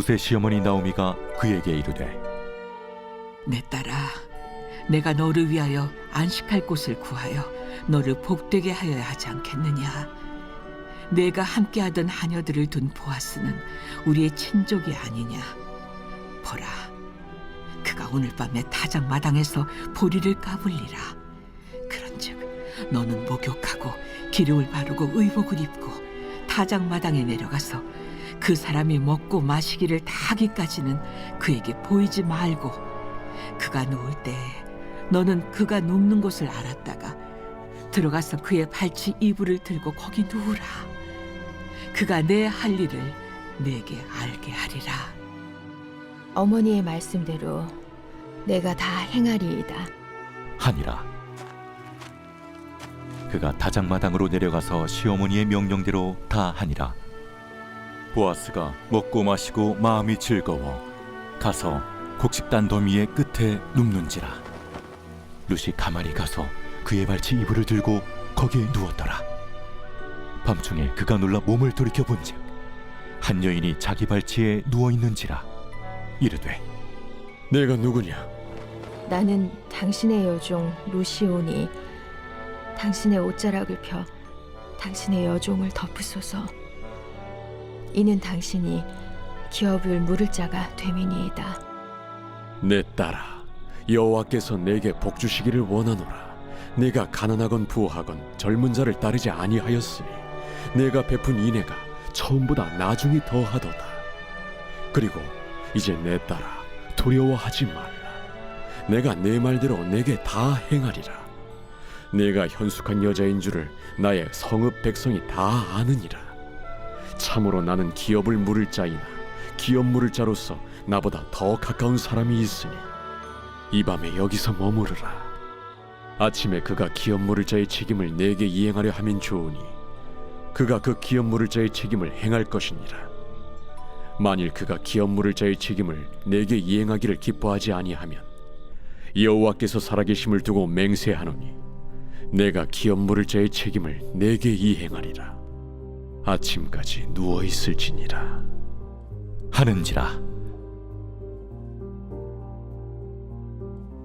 룻의 시어머니 나오미가 그에게 이르되 내 딸아, 내가 너를 위하여 안식할 곳을 구하여 너를 복되게 하여야 하지 않겠느냐. 내가 함께하던 하녀들을 둔 보아스는 우리의 친족이 아니냐. 보라, 그가 오늘 밤에 타작마당에서 보리를 까불리라. 그런즉 너는 목욕하고 기름을 바르고 의복을 입고 타작마당에 내려가서 그 사람이 먹고 마시기를 다 하기까지는 그에게 보이지 말고, 그가 누울 때 너는 그가 눕는 곳을 알았다가 들어가서 그의 발치 이불을 들고 거기 누우라. 그가 내 할 일을 내게 알게 하리라. 어머니의 말씀대로 내가 다 행하리이다. 하니라. 그가 다장마당으로 내려가서 시어머니의 명령대로 다 하니라. 보아스가 먹고 마시고 마음이 즐거워 가서 곡식단 더미의 끝에 눕는지라. 룻이 가만히 가서 그의 발치 이불을 들고 거기에 누웠더라. 밤중에 그가 놀라 몸을 돌이켜 본즉 한 여인이 자기 발치에 누워 있는지라. 이르되 내가 누구냐? 나는 당신의 여종 루시오니 당신의 옷자락을 펴 당신의 여종을 덮으소서. 이는 당신이 기업을 물을 자가 됨이니이다. 내 딸아, 여호와께서 내게 복 주시기를 원하노라. 내가 가난하건 부하건 젊은 자를 따르지 아니하였으니 내가 베푼 인애가 처음보다 나중이 더하도다. 그리고 이제 내 딸아, 두려워하지 말라. 내가 내 말대로 내게 다 행하리라. 내가 현숙한 여자인 줄을 나의 성읍 백성이 다 아느니라. 참으로 나는 기업을 물을 자이나 기업 물을 자로서 나보다 더 가까운 사람이 있으니 이 밤에 여기서 머무르라. 아침에 그가 기업 물을 자의 책임을 내게 이행하려 하면 좋으니 그가 그 기업 물을 자의 책임을 행할 것이니라. 만일 그가 기업 물을 자의 책임을 내게 이행하기를 기뻐하지 아니하면 여호와께서 살아계심을 두고 맹세하노니 내가 기업 물을 자의 책임을 내게 이행하리라. 아침까지 누워 있을지니라 하는지라.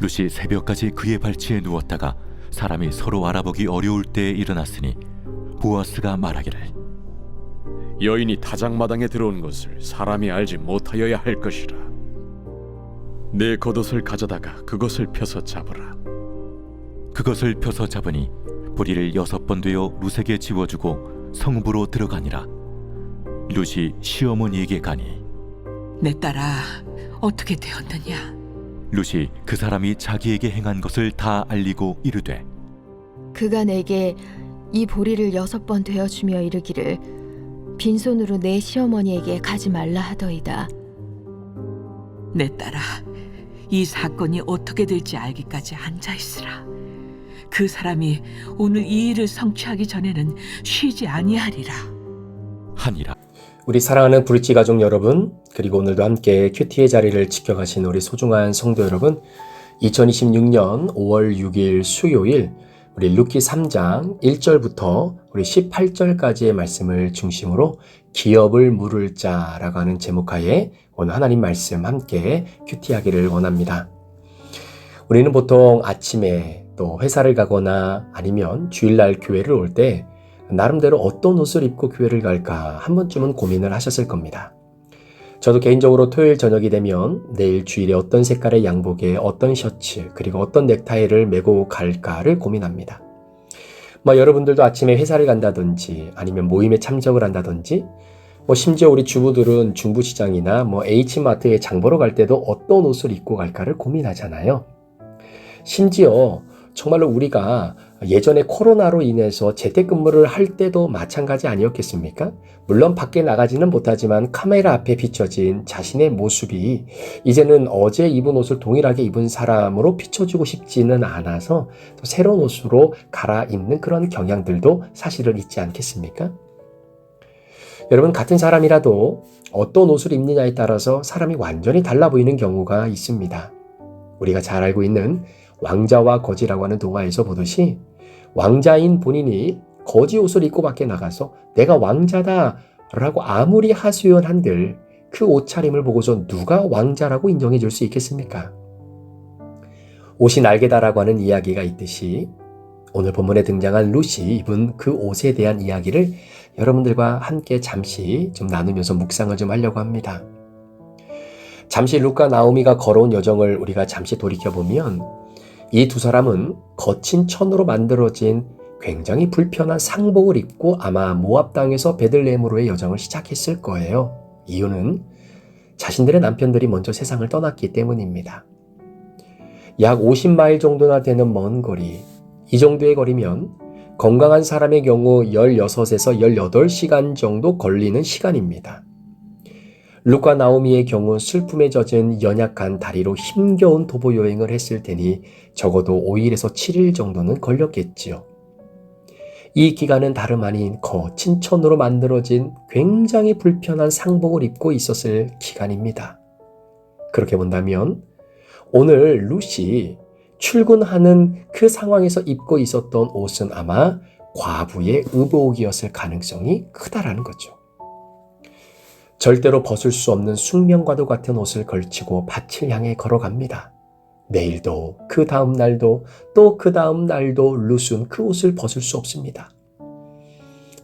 룻이 새벽까지 그의 발치에 누웠다가 사람이 서로 알아보기 어려울 때에 일어났으니 보아스가 말하기를 여인이 타작마당에 들어온 것을 사람이 알지 못하여야 할 것이라. 내 겉옷을 가져다가 그것을 펴서 잡으라. 그것을 펴서 잡으니 보리를 6번 되어 룻에게 지워주고 성읍으로 들어가니라. 룻이 시어머니에게 가니 내 딸아, 어떻게 되었느냐. 룻이 그 사람이 자기에게 행한 것을 다 알리고 이르되 그가 내게 이 보리를 6번 되어주며 이르기를 빈손으로 내 시어머니에게 가지 말라 하더이다. 내 딸아, 이 사건이 어떻게 될지 알기까지 앉아있으라. 그 사람이 오늘 이 일을 성취하기 전에는 쉬지 아니하리라. 하니라. 우리 사랑하는 브릿지 가족 여러분, 그리고 오늘도 함께 큐티의 자리를 지켜가신 우리 소중한 성도 여러분, 2026년 5월 6일 수요일 우리 루키 3장 1절부터 우리 18절까지의 말씀을 중심으로 기업을 물을 자라고 하는 제목하에 오늘 하나님 말씀 함께 큐티하기를 원합니다. 우리는 보통 아침에 또 회사를 가거나 아니면 주일날 교회를 올 때 나름대로 어떤 옷을 입고 교회를 갈까 한 번쯤은 고민을 하셨을 겁니다. 저도 개인적으로 토요일 저녁이 되면 내일 주일에 어떤 색깔의 양복에 어떤 셔츠 그리고 어떤 넥타이를 메고 갈까를 고민합니다. 여러분들도 아침에 회사를 간다든지 아니면 모임에 참석을 한다든지 심지어 우리 주부들은 중부시장이나 H마트에 장 보러 갈 때도 어떤 옷을 입고 갈까를 고민하잖아요. 심지어 정말로 우리가 예전에 코로나로 인해서 재택근무를 할 때도 마찬가지 아니었겠습니까? 물론 밖에 나가지는 못하지만 카메라 앞에 비춰진 자신의 모습이 이제는 어제 입은 옷을 동일하게 입은 사람으로 비춰주고 싶지는 않아서 또 새로운 옷으로 갈아입는 그런 경향들도 사실은 있지 않겠습니까? 여러분, 같은 사람이라도 어떤 옷을 입느냐에 따라서 사람이 완전히 달라 보이는 경우가 있습니다. 우리가 잘 알고 있는 왕자와 거지라고 하는 동화에서 보듯이 왕자인 본인이 거지 옷을 입고 밖에 나가서 내가 왕자다 라고 아무리 하소연한들 그 옷차림을 보고서 누가 왕자라고 인정해 줄 수 있겠습니까? 옷이 날개다라고 하는 이야기가 있듯이 오늘 본문에 등장한 룻이 입은 그 옷에 대한 이야기를 여러분들과 함께 잠시 좀 나누면서 묵상을 좀 하려고 합니다. 잠시 룻과 나오미가 걸어온 여정을 우리가 잠시 돌이켜보면 이 두 사람은 거친 천으로 만들어진 굉장히 불편한 상복을 입고 아마 모압 땅에서 베들레헴으로의 여정을 시작했을 거예요. 이유는 자신들의 남편들이 먼저 세상을 떠났기 때문입니다. 약 50마일 정도나 되는 먼 거리, 이 정도의 거리면 건강한 사람의 경우 16에서 18시간 정도 걸리는 시간입니다. 룻과 나오미의 경우 슬픔에 젖은 연약한 다리로 힘겨운 도보 여행을 했을 테니 적어도 5일에서 7일 정도는 걸렸겠지요. 이 기간은 다름 아닌 거친 천으로 만들어진 굉장히 불편한 상복을 입고 있었을 기간입니다. 그렇게 본다면 오늘 룻이 출근하는 그 상황에서 입고 있었던 옷은 아마 과부의 의복이었을 가능성이 크다라는 거죠. 절대로 벗을 수 없는 숙명과도 같은 옷을 걸치고 밭을 향해 걸어갑니다. 내일도 그 다음 날도 또 그 다음 날도 룻은 그 옷을 벗을 수 없습니다.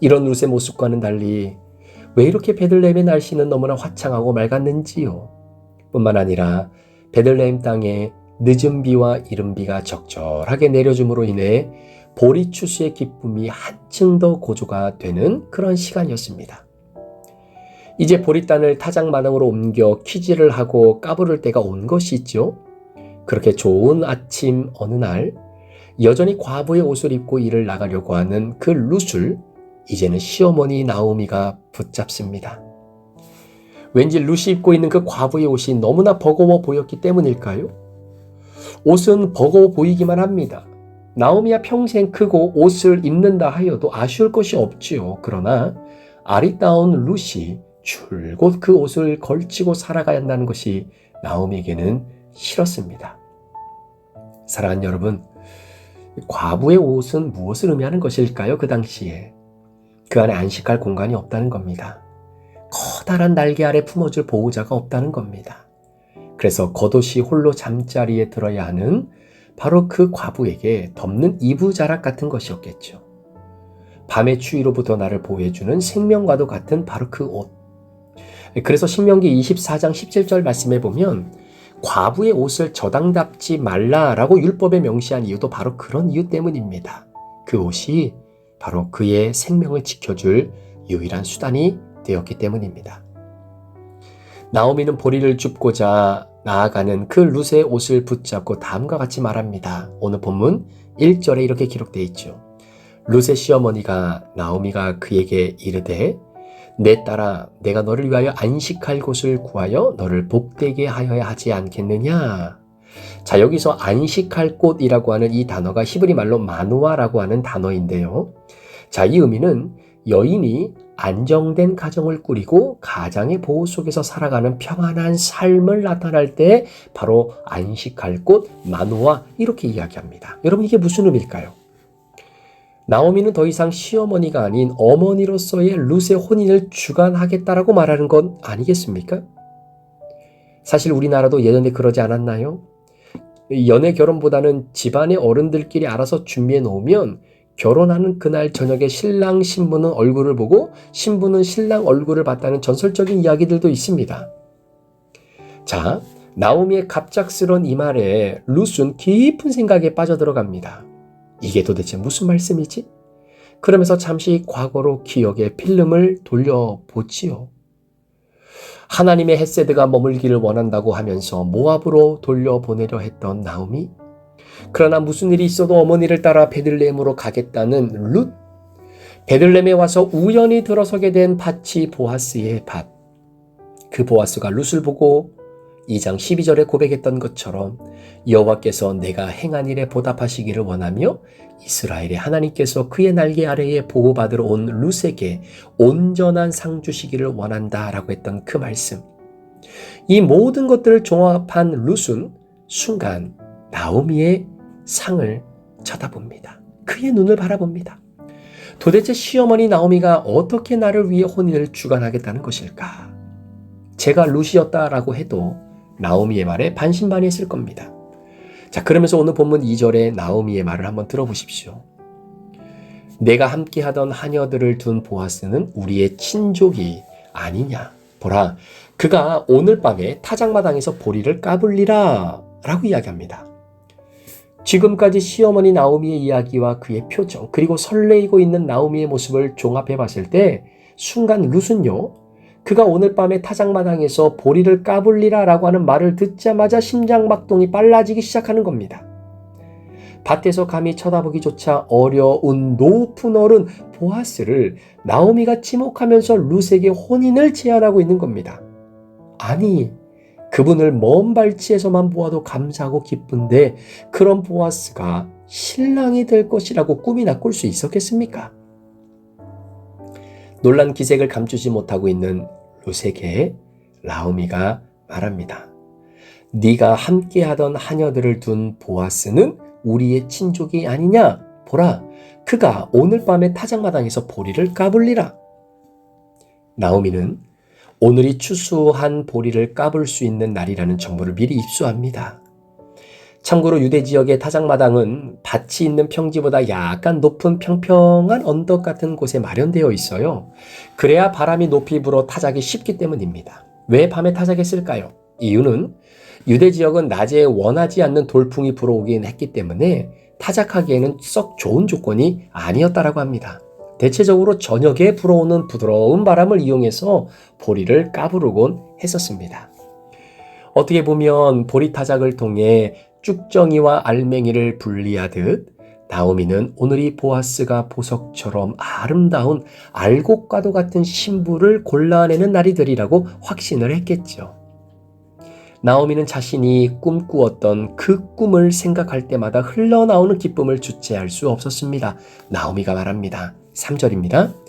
이런 룻의 모습과는 달리 왜 이렇게 베들레헴의 날씨는 너무나 화창하고 맑았는지요. 뿐만 아니라 베들레헴 땅에 늦은 비와 이른 비가 적절하게 내려줌으로 인해 보리 추수의 기쁨이 한층 더 고조가 되는 그런 시간이었습니다. 이제 보리단을 타작마당으로 옮겨 키질을 하고 까부를 때가 온 것이죠. 그렇게 좋은 아침 어느 날 여전히 과부의 옷을 입고 일을 나가려고 하는 그 룻을 이제는 시어머니 나오미가 붙잡습니다. 왠지 룻이 입고 있는 그 과부의 옷이 너무나 버거워 보였기 때문일까요? 옷은 버거워 보이기만 합니다. 나오미야 평생 크고 옷을 입는다 하여도 아쉬울 것이 없지요. 그러나 아리따운 룻이 줄곧 그 옷을 걸치고 살아가야 한다는 것이 나오미에게는 싫었습니다. 사랑하는 여러분, 과부의 옷은 무엇을 의미하는 것일까요? 그 당시에 그 안에 안식할 공간이 없다는 겁니다. 커다란 날개 아래 품어줄 보호자가 없다는 겁니다. 그래서 겉옷이 홀로 잠자리에 들어야 하는 바로 그 과부에게 덮는 이부자락 같은 것이었겠죠. 밤의 추위로부터 나를 보호해주는 생명과도 같은 바로 그 옷. 그래서 신명기 24장 17절 말씀에 보면 과부의 옷을 저당잡지 말라라고 율법에 명시한 이유도 바로 그런 이유 때문입니다. 그 옷이 바로 그의 생명을 지켜줄 유일한 수단이 되었기 때문입니다. 나오미는 보리를 줍고자 나아가는 그 룻의 옷을 붙잡고 다음과 같이 말합니다. 오늘 본문 1절에 이렇게 기록되어 있죠. 룻의 시어머니가 나오미가 그에게 이르되 내 딸아 내가 너를 위하여 안식할 곳을 구하여 너를 복되게 하여야 하지 않겠느냐. 자, 여기서 안식할 곳이라고 하는 이 단어가 히브리 말로 마누아라고 하는 단어인데요. 자, 이 의미는 여인이 안정된 가정을 꾸리고 가장의 보호 속에서 살아가는 평안한 삶을 나타낼 때 바로 안식할 곳, 마누아 이렇게 이야기합니다. 여러분 이게 무슨 의미일까요? 나오미는 더 이상 시어머니가 아닌 어머니로서의 룻의 혼인을 주관하겠다라고 말하는 건 아니겠습니까? 사실 우리나라도 예전에 그러지 않았나요? 연애 결혼보다는 집안의 어른들끼리 알아서 준비해 놓으면 결혼하는 그날 저녁에 신랑 신부는 얼굴을 보고 신부는 신랑 얼굴을 봤다는 전설적인 이야기들도 있습니다. 자, 나오미의 갑작스런 이 말에 룻은 깊은 생각에 빠져들어갑니다. 이게 도대체 무슨 말씀이지? 그러면서 잠시 과거로 기억의 필름을 돌려보지요. 하나님의 헷세드가 머물기를 원한다고 하면서 모압으로 돌려보내려 했던 나오미. 그러나 무슨 일이 있어도 어머니를 따라 베들레헴으로 가겠다는 룻. 베들레헴에 와서 우연히 들어서게 된 밭이 보아스의 밭. 그 보아스가 룻을 보고 2장 12절에 고백했던 것처럼 여호와께서 내가 행한 일에 보답하시기를 원하며 이스라엘의 하나님께서 그의 날개 아래에 보호받으러 온 룻에게 온전한 상 주시기를 원한다라고 했던 그 말씀. 이 모든 것들을 종합한 룻은 순간 나오미의 상을 쳐다봅니다. 그의 눈을 바라봅니다. 도대체 시어머니 나오미가 어떻게 나를 위해 혼인을 주관하겠다는 것일까? 제가 룻이었다라고 해도 나오미의 말에 반신반의했을 겁니다. 자, 그러면서 오늘 본문 2절에 나오미의 말을 한번 들어보십시오. 내가 함께하던 하녀들을 둔 보아스는 우리의 친족이 아니냐. 보라, 그가 오늘 밤에 타작마당에서 보리를 까불리라 라고 이야기합니다. 지금까지 시어머니 나오미의 이야기와 그의 표정, 그리고 설레이고 있는 나오미의 모습을 종합해 봤을 때 순간 룻은요, 그가 오늘 밤에 타작마당에서 보리를 까불리라 라고 하는 말을 듣자마자 심장박동이 빨라지기 시작하는 겁니다. 밭에서 감히 쳐다보기조차 어려운 높은 어른 보아스를 나오미가 지목하면서 룻에게 혼인을 제안하고 있는 겁니다. 아니, 그분을 먼 발치에서만 보아도 감사하고 기쁜데 그런 보아스가 신랑이 될 것이라고 꿈이나 꿀 수 있었겠습니까? 놀란 기색을 감추지 못하고 있는 룻에게 나오미가 말합니다. 네가 함께하던 하녀들을 둔 보아스는 우리의 친족이 아니냐? 보라, 그가 오늘 밤에 타작마당에서 보리를 까불리라. 나오미는 오늘이 추수한 보리를 까불 수 있는 날이라는 정보를 미리 입수합니다. 참고로 유대 지역의 타작마당은 밭이 있는 평지보다 약간 높은 평평한 언덕 같은 곳에 마련되어 있어요. 그래야 바람이 높이 불어 타작이 쉽기 때문입니다. 왜 밤에 타작했을까요? 이유는 유대 지역은 낮에 원하지 않는 돌풍이 불어오긴 했기 때문에 타작하기에는 썩 좋은 조건이 아니었다라고 합니다. 대체적으로 저녁에 불어오는 부드러운 바람을 이용해서 보리를 까부르곤 했었습니다. 어떻게 보면 보리 타작을 통해 쭉정이와 알맹이를 분리하듯 나오미는 오늘이 보아스가 보석처럼 아름다운 알곡과도 같은 신부를 골라내는 날이 되리라고 확신을 했겠죠. 나오미는 자신이 꿈꾸었던 그 꿈을 생각할 때마다 흘러나오는 기쁨을 주체할 수 없었습니다. 나오미가 말합니다. 3절입니다.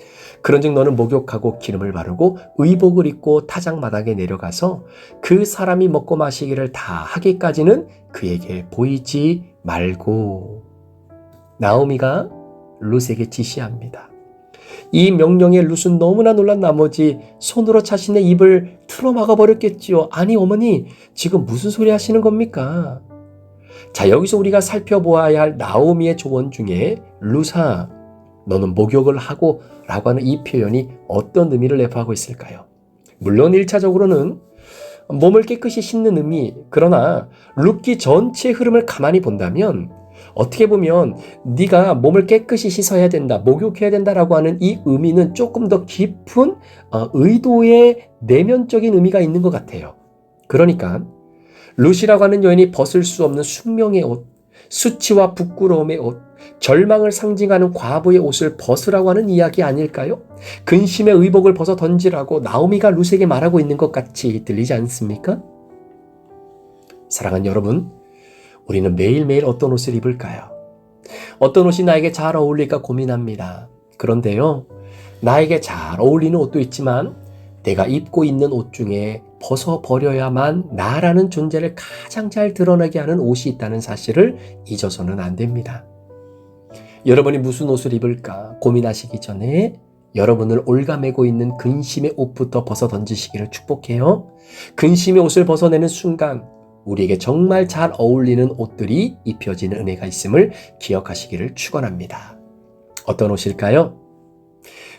그런즉 너는 목욕하고 기름을 바르고 의복을 입고 타작마당에 내려가서 그 사람이 먹고 마시기를 다 하기까지는 그에게 보이지 말고. 나오미가 룻에게 지시합니다. 이 명령에 룻은 너무나 놀란 나머지 손으로 자신의 입을 틀어막아 버렸겠지요. 아니 어머니, 지금 무슨 소리 하시는 겁니까? 자, 여기서 우리가 살펴보아야 할 나오미의 조언 중에 룻아, 너는 목욕을 하고 라고 하는 이 표현이 어떤 의미를 내포하고 있을까요? 물론 1차적으로는 몸을 깨끗이 씻는 의미, 그러나 룻기 전체 흐름을 가만히 본다면 어떻게 보면 네가 몸을 깨끗이 씻어야 된다, 목욕해야 된다라고 하는 이 의미는 조금 더 깊은 의도의 내면적인 의미가 있는 것 같아요. 그러니까 룻이라고 하는 여인이 벗을 수 없는 숙명의 옷, 수치와 부끄러움의 옷, 절망을 상징하는 과부의 옷을 벗으라고 하는 이야기 아닐까요? 근심의 의복을 벗어 던지라고 나오미가 룻에게 말하고 있는 것 같이 들리지 않습니까? 사랑하는 여러분, 우리는 매일매일 어떤 옷을 입을까요? 어떤 옷이 나에게 잘 어울릴까 고민합니다. 그런데요, 나에게 잘 어울리는 옷도 있지만 내가 입고 있는 옷 중에 벗어버려야만 나라는 존재를 가장 잘 드러나게 하는 옷이 있다는 사실을 잊어서는 안 됩니다. 여러분이 무슨 옷을 입을까 고민하시기 전에 여러분을 올가매고 있는 근심의 옷부터 벗어 던지시기를 축복해요. 근심의 옷을 벗어내는 순간 우리에게 정말 잘 어울리는 옷들이 입혀지는 은혜가 있음을 기억하시기를 축원합니다. 어떤 옷일까요?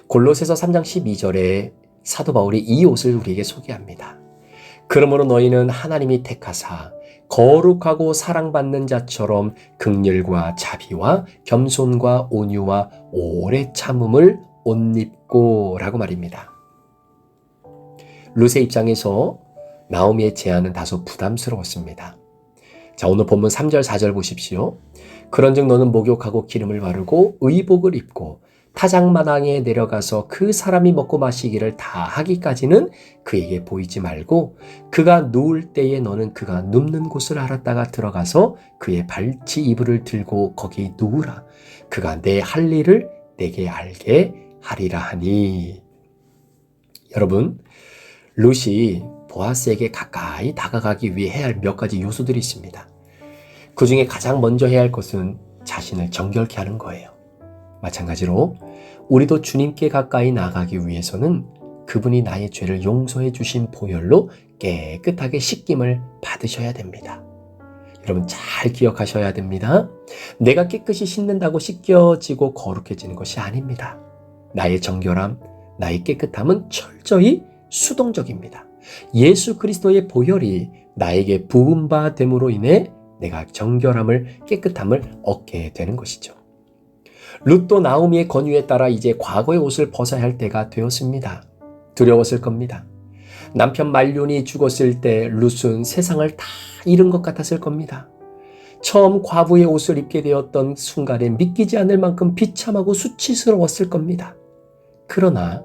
골로새서 3장 12절에 사도 바울이 이 옷을 우리에게 소개합니다. 그러므로 너희는 하나님이 택하사 거룩하고 사랑받는 자처럼 긍휼과 자비와 겸손과 온유와 오래 참음을 옷 입고 라고 말입니다. 룻의 입장에서 나오미의 제안은 다소 부담스러웠습니다. 자, 오늘 본문 3절 4절 보십시오. 그런즉 너는 목욕하고 기름을 바르고 의복을 입고 타작마당에 내려가서 그 사람이 먹고 마시기를 다 하기까지는 그에게 보이지 말고 그가 누울 때에 너는 그가 눕는 곳을 알았다가 들어가서 그의 발치 이불을 들고 거기 누우라. 그가 내 할 일을 내게 알게 하리라 하니. 여러분, 룻이 보아스에게 가까이 다가가기 위해 해야 할 몇 가지 요소들이 있습니다. 그 중에 가장 먼저 해야 할 것은 자신을 정결케 하는 거예요. 마찬가지로 우리도 주님께 가까이 나가기 위해서는 그분이 나의 죄를 용서해 주신 보혈로 깨끗하게 씻김을 받으셔야 됩니다. 여러분 잘 기억하셔야 됩니다. 내가 깨끗이 씻는다고 씻겨지고 거룩해지는 것이 아닙니다. 나의 정결함, 나의 깨끗함은 철저히 수동적입니다. 예수 그리스도의 보혈이 나에게 부은 됨으로 인해 내가 정결함을, 깨끗함을 얻게 되는 것이죠. 룻도 나오미의 권유에 따라 이제 과거의 옷을 벗어야 할 때가 되었습니다. 두려웠을 겁니다. 남편 말륜이 죽었을 때 룻은 세상을 다 잃은 것 같았을 겁니다. 처음 과부의 옷을 입게 되었던 순간에 믿기지 않을 만큼 비참하고 수치스러웠을 겁니다. 그러나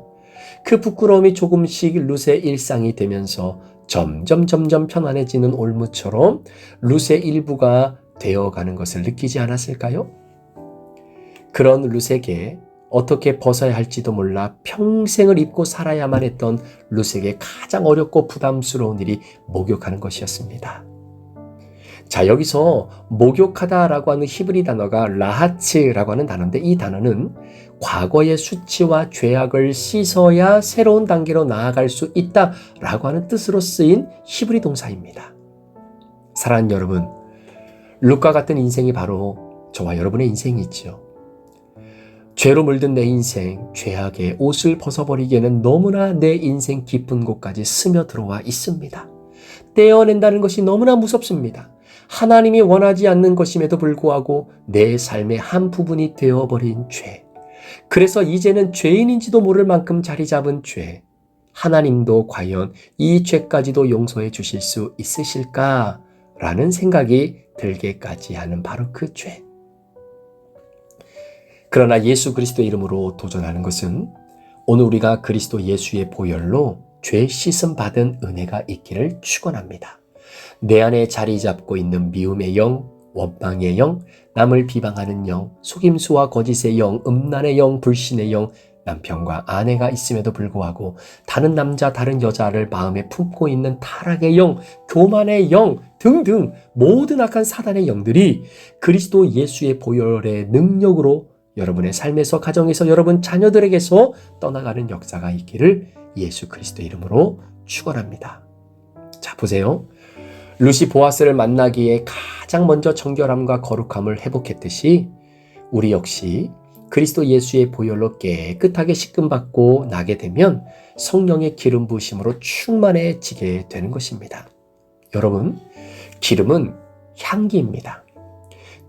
그 부끄러움이 조금씩 룻의 일상이 되면서 점점 편안해지는 올무처럼 룻의 일부가 되어가는 것을 느끼지 않았을까요? 그런 룻에게 어떻게 벗어야 할지도 몰라 평생을 입고 살아야만 했던 룻에게 가장 어렵고 부담스러운 일이 목욕하는 것이었습니다. 자, 여기서 목욕하다라고 하는 히브리 단어가 라하츠라고 하는 단어인데, 이 단어는 과거의 수치와 죄악을 씻어야 새로운 단계로 나아갈 수 있다라고 하는 뜻으로 쓰인 히브리 동사입니다. 사랑하는 여러분, 룻과 같은 인생이 바로 저와 여러분의 인생이지요. 죄로 물든 내 인생, 죄악의 옷을 벗어버리기에는 너무나 내 인생 깊은 곳까지 스며들어와 있습니다. 떼어낸다는 것이 너무나 무섭습니다. 하나님이 원하지 않는 것임에도 불구하고 내 삶의 한 부분이 되어버린 죄. 그래서 이제는 죄인인지도 모를 만큼 자리 잡은 죄. 하나님도 과연 이 죄까지도 용서해 주실 수 있으실까라는 생각이 들게까지 하는 바로 그 죄. 그러나 예수 그리스도의 이름으로 도전하는 것은 오늘 우리가 그리스도 예수의 보혈로 죄 씻음 받은 은혜가 있기를 축원합니다. 내 안에 자리 잡고 있는 미움의 영, 원망의 영, 남을 비방하는 영, 속임수와 거짓의 영, 음란의 영, 불신의 영, 남편과 아내가 있음에도 불구하고 다른 남자, 다른 여자를 마음에 품고 있는 타락의 영, 교만의 영 등등 모든 악한 사단의 영들이 그리스도 예수의 보혈의 능력으로 여러분의 삶에서, 가정에서, 여러분 자녀들에게서 떠나가는 역사가 있기를 예수 그리스도의 이름으로 축원합니다. 자, 보세요. 룻이 보아스를 만나기에 가장 먼저 정결함과 거룩함을 회복했듯이 우리 역시 그리스도 예수의 보혈로 깨끗하게 씻김받고 나게 되면 성령의 기름 부으심으로 충만해지게 되는 것입니다. 여러분, 기름은 향기입니다.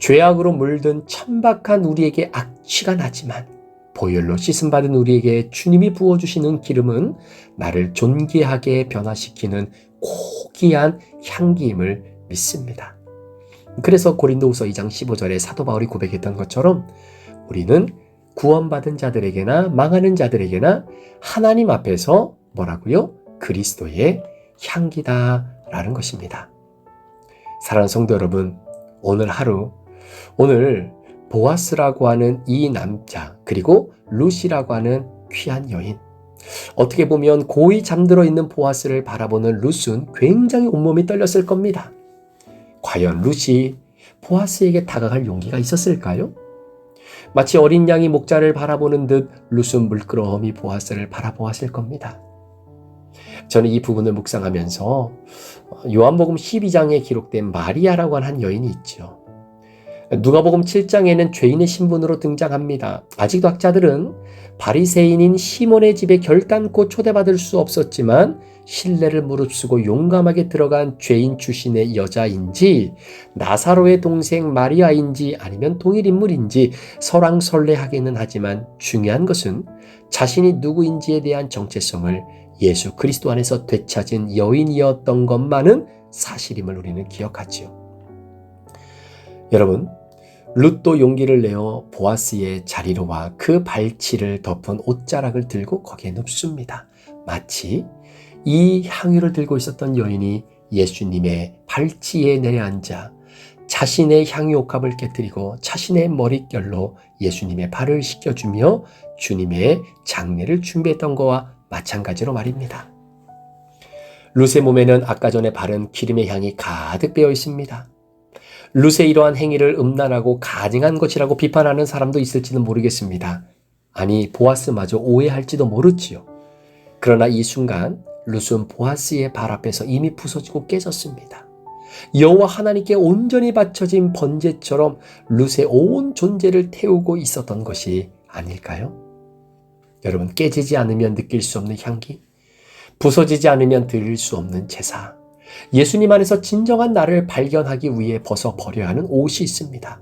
죄악으로 물든 천박한 우리에게 악취가 나지만 보혈로 씻음받은 우리에게 주님이 부어주시는 기름은 나를 존귀하게 변화시키는 고귀한 향기임을 믿습니다. 그래서 고린도후서 2장 15절에 사도 바울이 고백했던 것처럼 우리는 구원받은 자들에게나 망하는 자들에게나 하나님 앞에서 뭐라고요? 그리스도의 향기다라는 것입니다. 사랑하는 성도 여러분, 오늘 하루, 오늘 보아스라고 하는 이 남자, 그리고 룻이라고 하는 귀한 여인, 어떻게 보면 고이 잠들어 있는 보아스를 바라보는 룻은 굉장히 온몸이 떨렸을 겁니다. 과연 룻이 보아스에게 다가갈 용기가 있었을까요? 마치 어린 양이 목자를 바라보는 듯 룻은 물끄러미 보아스를 바라보았을 겁니다. 저는 이 부분을 묵상하면서 요한복음 12장에 기록된 마리아라고 하는 한 여인이 있죠. 누가복음 7장에는 죄인의 신분으로 등장합니다. 아직도 학자들은 바리새인인 시몬의 집에 결단코 초대받을 수 없었지만 신뢰를 무릅쓰고 용감하게 들어간 죄인 출신의 여자인지 나사로의 동생 마리아인지 아니면 동일 인물인지 설왕설래하기는 하지만 중요한 것은 자신이 누구인지에 대한 정체성을 예수 그리스도 안에서 되찾은 여인이었던 것만은 사실임을 우리는 기억하지요. 여러분, 룻도 용기를 내어 보아스의 자리로 와 그 발치를 덮은 옷자락을 들고 거기에 눕습니다. 마치 이 향유를 들고 있었던 여인이 예수님의 발치에 내려앉아 자신의 향유 옥합을 깨뜨리고 자신의 머릿결로 예수님의 발을 씻겨주며 주님의 장례를 준비했던 것과 마찬가지로 말입니다. 룻의 몸에는 아까 전에 바른 기름의 향이 가득 배어 있습니다. 룻의 이러한 행위를 음란하고 가증한 것이라고 비판하는 사람도 있을지는 모르겠습니다. 아니, 보아스마저 오해할지도 모르지요. 그러나 이 순간 룻은 보아스의 발 앞에서 이미 부서지고 깨졌습니다. 여호와 하나님께 온전히 바쳐진 번제처럼 룻의 온 존재를 태우고 있었던 것이 아닐까요? 여러분, 깨지지 않으면 느낄 수 없는 향기, 부서지지 않으면 드릴 수 없는 제사, 예수님 안에서 진정한 나를 발견하기 위해 벗어버려야 하는 옷이 있습니다.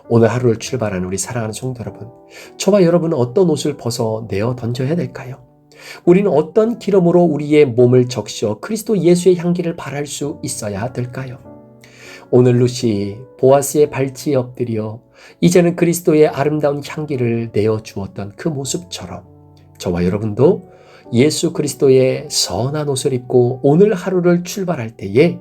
오늘 하루를 출발하는 우리 사랑하는 성도 여러분, 저와 여러분은 어떤 옷을 벗어내어 던져야 될까요? 우리는 어떤 기름으로 우리의 몸을 적셔 그리스도 예수의 향기를 발할 수 있어야 될까요? 오늘 룻이 보아스의 발치에 엎드려 이제는 그리스도의 아름다운 향기를 내어주었던 그 모습처럼 저와 여러분도 예수 그리스도의 선한 옷을 입고 오늘 하루를 출발할 때에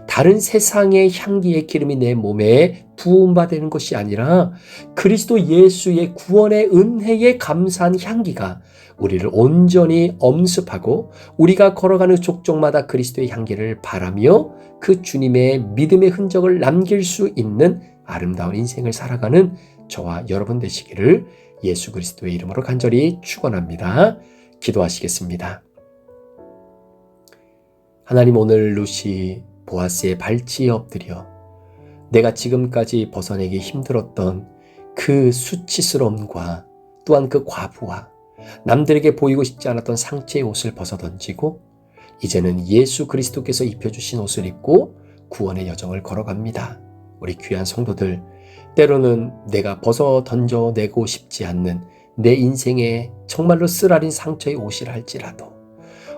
다른 세상의 향기의 기름이 내 몸에 부음받는 것이 아니라 그리스도 예수의 구원의 은혜에 감사한 향기가 우리를 온전히 엄습하고 우리가 걸어가는 족족마다 그리스도의 향기를 바라며 그 주님의 믿음의 흔적을 남길 수 있는 아름다운 인생을 살아가는 저와 여러분 되시기를 예수 그리스도의 이름으로 간절히 축원합니다. 기도하시겠습니다. 하나님, 오늘 룻이 보아스의 발치에 엎드려 내가 지금까지 벗어내기 힘들었던 그 수치스러움과 또한 그 과부와 남들에게 보이고 싶지 않았던 상체의 옷을 벗어던지고 이제는 예수 그리스도께서 입혀주신 옷을 입고 구원의 여정을 걸어갑니다. 우리 귀한 성도들, 때로는 내가 벗어던져내고 싶지 않는 내 인생에 정말로 쓰라린 상처의 옷이라 할지라도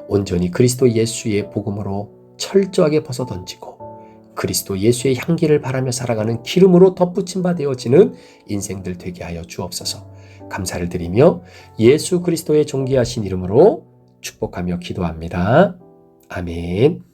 온전히 그리스도 예수의 복음으로 철저하게 벗어던지고 그리스도 예수의 향기를 바라며 살아가는 기름으로 덧붙임 바 되어지는 인생들 되게 하여 주옵소서. 감사를 드리며 예수 그리스도의 존귀하신 이름으로 축복하며 기도합니다. 아멘.